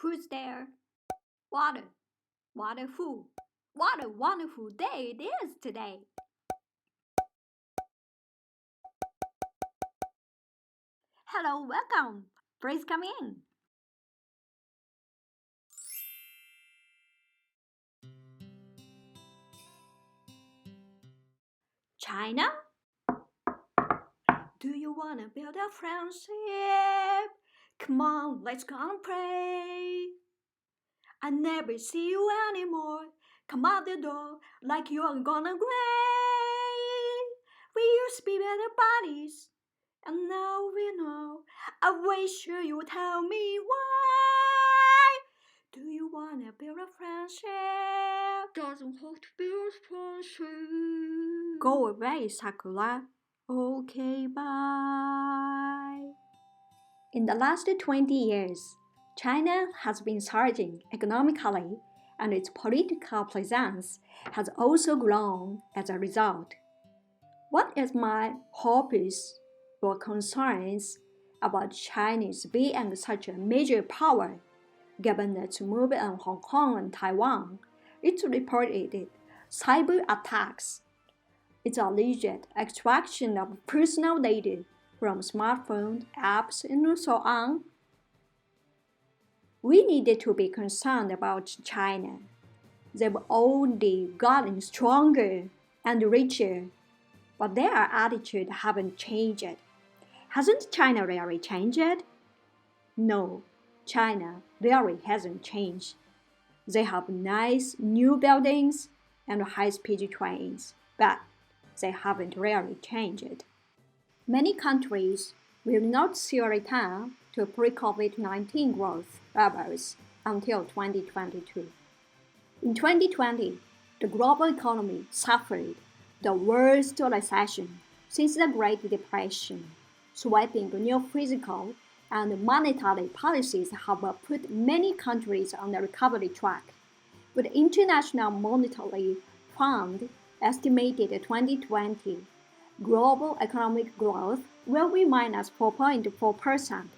Who's there? What a fool. What a wonderful day it is today. Hello, welcome. Please come in. China? Do you want to build a friendship? Come on, let's go and play. I never see you anymore. Come out the door like you're gonna gray. We used to be better buddies, and now we know. I wish you would tell me why. Do you wanna build a friendship? Doesn't have to build friendship. Go away, Sakura. Okay, bye. In the last 20 years, China has been surging economically, and its political presence has also grown as a result. What is my hopes or concerns about Chinese being such a major power, given its move in Hong Kong and Taiwan, its reported cyber attacks, its alleged extraction of personal data from smartphone apps and so on? We needed to be concerned about China. They've only gotten stronger and richer, but their attitude haven't changed. Hasn't China really changed? No, China really hasn't changed. They have nice new buildings and high-speed trains, but they haven't really changed. Many countries will not see a return to pre-COVID-19 growth levels until 2022. In 2020, the global economy suffered the worst recession since the Great Depression. Sweeping new fiscal and monetary policies have put many countries on the recovery track. But the International Monetary Fund estimated 2020 global economic growth will be minus 4.4%.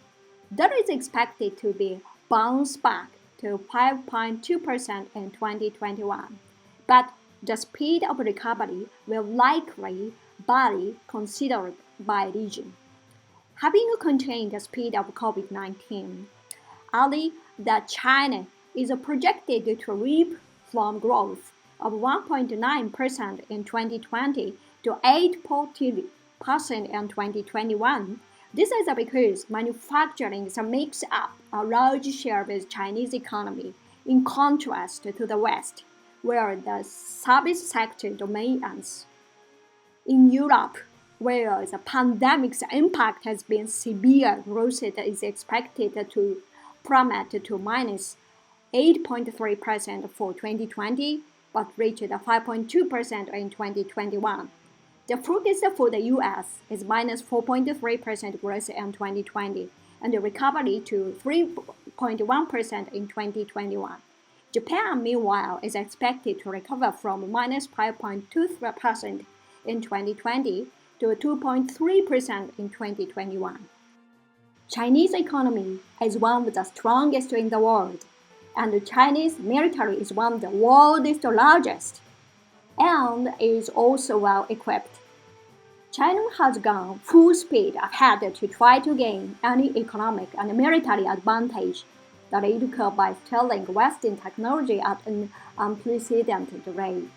That is expected to be bounced back to 5.2% in 2021. But the speed of recovery will likely vary considerably by region. Having contained the speed of COVID-19, only that China is projected to reap from growth of 1.9% in 2020 to 8.0% in 2021. This is because manufacturing makes up a large share of the Chinese economy, in contrast to the West, where the service sector dominates. In Europe, where the pandemic's impact has been severe, growth is expected to plummet to minus 8.3% for 2020, but reached 5.2% in 2021. The forecast for the US is minus 4.3% growth in 2020 and a recovery to 3.1% in 2021. Japan, meanwhile, is expected to recover from minus 5.2% in 2020 to 2.3% in 2021. Chinese economy is one of the strongest in the world, and the Chinese military is one of the world's largest, and is also well equipped. China has gone full speed ahead to try to gain any economic and military advantage that it could by stealing Western technology at an unprecedented rate.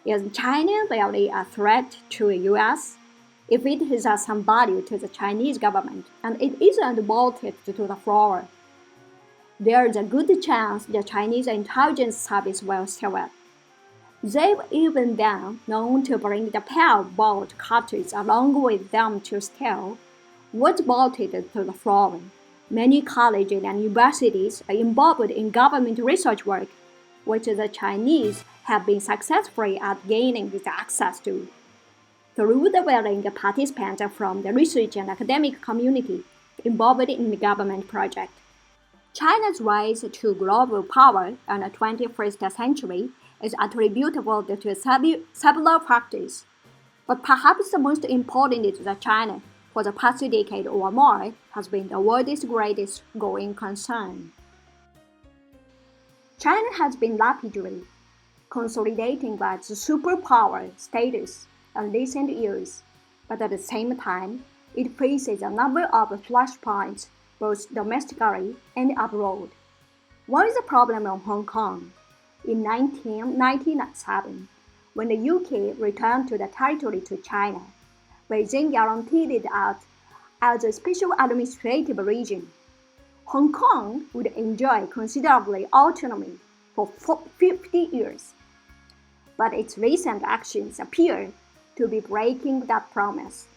Is China really a threat to the US? If it has some value to the Chinese government and it isn't bolted to the floor, there is a good chance the Chinese intelligence service will steal it. They've even been known to bring the pale-bolt cartridge along with them to steal what's bolted to the floor. Many colleges and universities are involved in government research work, which the Chinese have been successful at gaining access to, through the willing participants from the research and academic community involved in the government project. China's rise to global power in the 21st century is attributable to several factors, but perhaps the most important is that China, for the past decade or more, has been the world's greatest going concern. China has been rapidly consolidating its superpower status in recent years, but at the same time, it faces a number of flashpoints both domestically and abroad. One is the problem of Hong Kong. In 1997, when the UK returned to the territory to China, Beijing guaranteed it as a special administrative region. Hong Kong would enjoy considerable autonomy for 50 years, but its recent actions appear to be breaking that promise.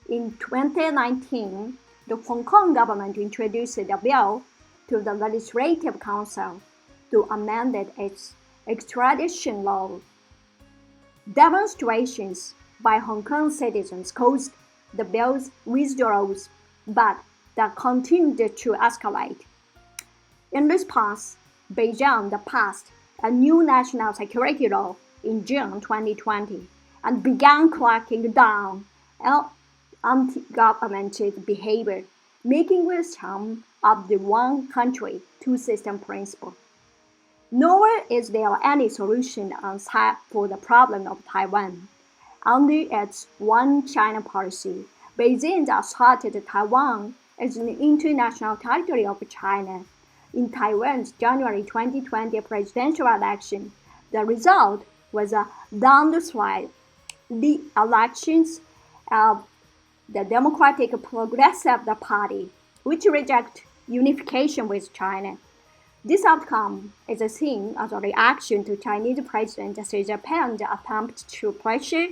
In 2019, the Hong Kong government introduced a bill to the Legislative Council to amend its extradition law. Demonstrations by Hong Kong citizens caused the bill's withdrawal, but that continued to escalate. In response, Beijing passed a new national security law in June 2020 and began cracking down on anti-government behavior, making wisdom of the one country, two system principle. Nor is there any solution on sight for the problem of Taiwan. Under its One China policy, Beijing asserted Taiwan as an international territory of China. In Taiwan's January 2020 presidential election, the result was a landslide. The elections of the Democratic Progressive Party, which rejected unification with China. This outcome is seen as a reaction to Chinese President Xi Jinping's attempt to pressure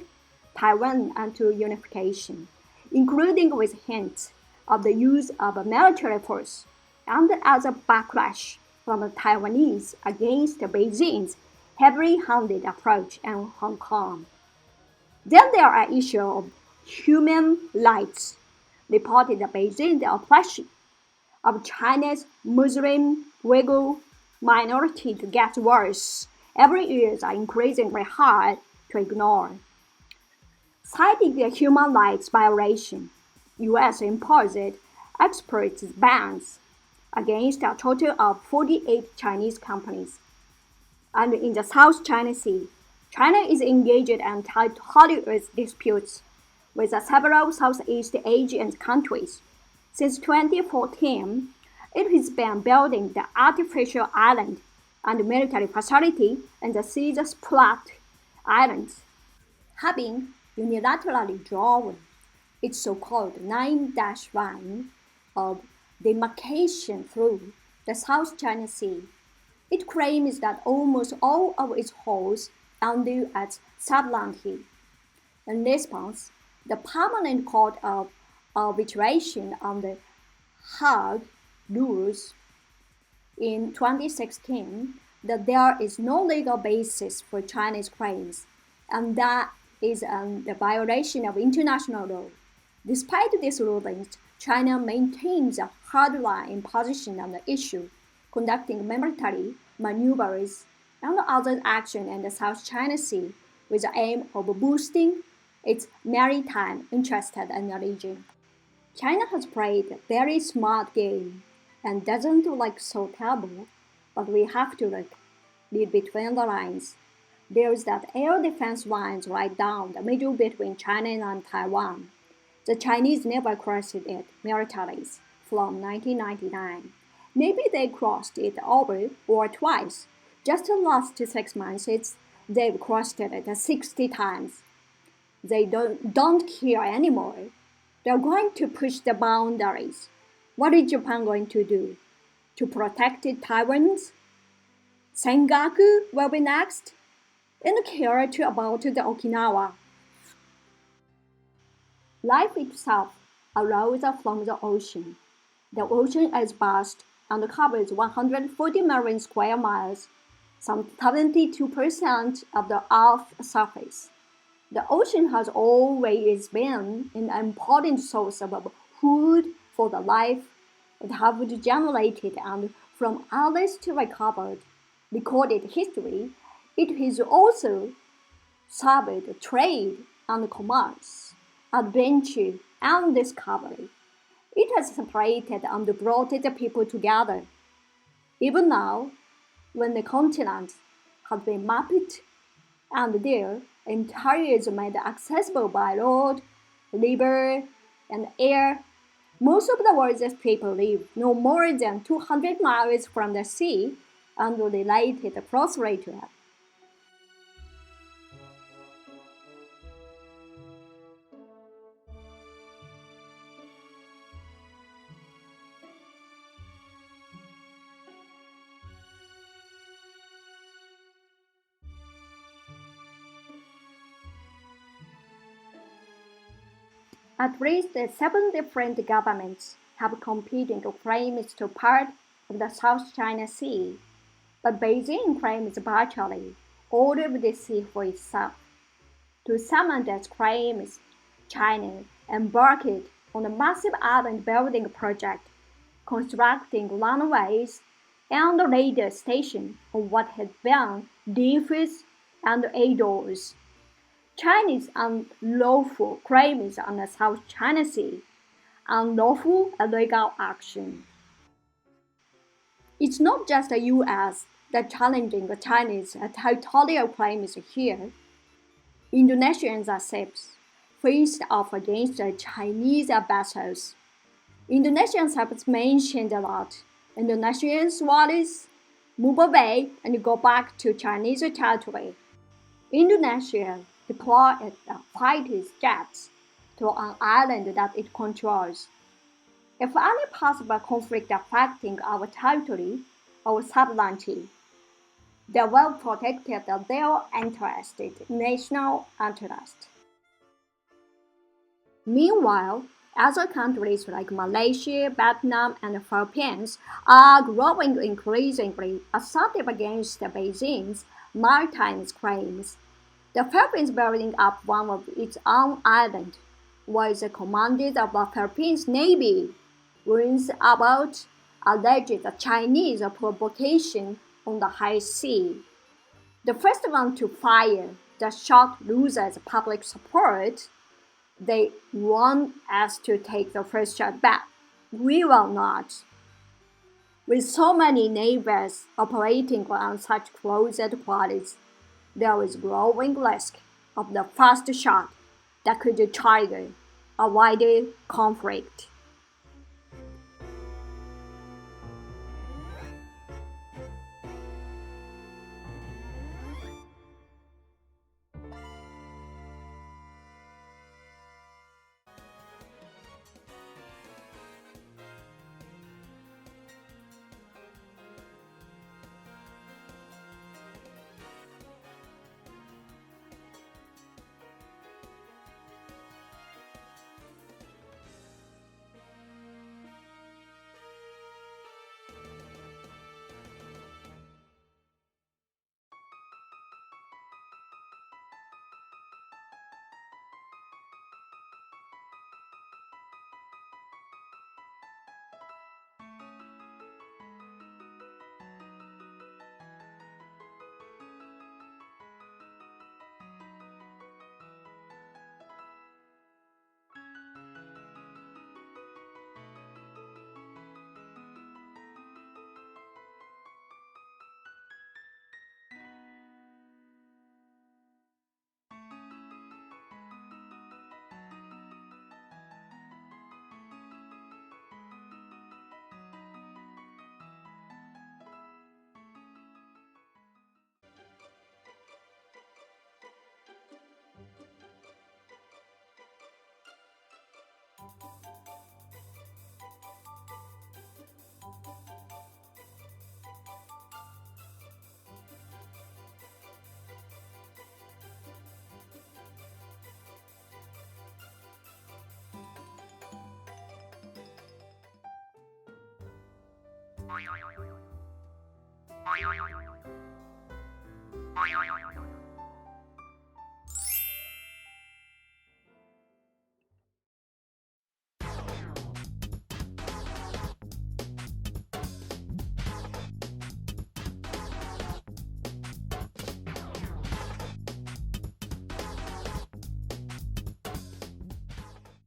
Taiwan into unification, including with hints of the use of military force, and as a backlash from the Taiwanese against Beijing's heavy-handed approach in Hong Kong. Then there are issues of human rights, reported Beijing the oppression of China's Muslim Uyghur minority gets worse. Every year is increasingly hard to ignore. Citing the human rights violation, U.S. imposed export bans against a total of 48 Chinese companies. And in the South China Sea, China is engaged in territorial disputes with several Southeast Asian countries. Since 2014, it has been building the artificial island and military facility in the Sea Sprat Islands, having unilaterally drawn its so-called 9-line of demarcation through the South China Sea. It claims that almost all of its holes undo its sovereignty. In response, the Permanent Court of Arbitration on the Hague rules in 2016 that there is no legal basis for Chinese claims, and that is the violation of international law. Despite these rulings, China maintains a hardline position on the issue, conducting military maneuvers and other action in the South China Sea with the aim of boosting its maritime interest in the region. China has played a very smart game and doesn't look so terrible, but we have to read between the lines. There's that air defense lines right down the middle between China and Taiwan. The Chinese never crossed it militarily from 1999. Maybe they crossed it over or twice. Just the last 6 months, they've crossed it 60 times. They don't care anymore. They're going to push the boundaries. What is Japan going to do? To protect Taiwan's? Sengaku will be next? And care about the Okinawa. Life itself arose from the ocean. The ocean is vast and covers 140 million square miles, some 72% of the Earth's surface. The ocean has always been an important source of food for the life it has generated, and from earliest recorded history, it has also served trade and commerce, adventure and discovery. It has separated and brought the people together. Even now, when the continent has been mapped and their interiors made accessible by road, river, and air, most of the world's people live no more than 200 miles from the sea and related closely to it. At least 7 different governments have competing claims to part of the South China Sea, but Beijing claims virtually all of the sea for itself. To summon these claims, China embarked on a massive island building project, constructing runways and radar stations on what had been reefs and atolls. Chinese unlawful claims on the South China Sea, unlawful illegal action. It's not just the US that challenging the Chinese territorial claims here. Indonesians are ships faced off against the Chinese vessels. Indonesians have mentioned a lot. Indonesians waters move away and go back to Chinese territory. Indonesia deployed fighter jets to an island that it controls. If any possible conflict affecting our territory or sovereignty, they will protect their interested national interest. Meanwhile, other countries like Malaysia, Vietnam, and the Philippines are growing increasingly assertive against Beijing's maritime claims. The Philippines building up one of its own island, was commanded of the Philippines Navy, warns about alleged Chinese provocation on the high sea. The first one to fire the shot loses public support. They want us to take the first shot back. We will not. With so many neighbors operating on such close quarters, there is growing risk of the first shot that could trigger a wider conflict.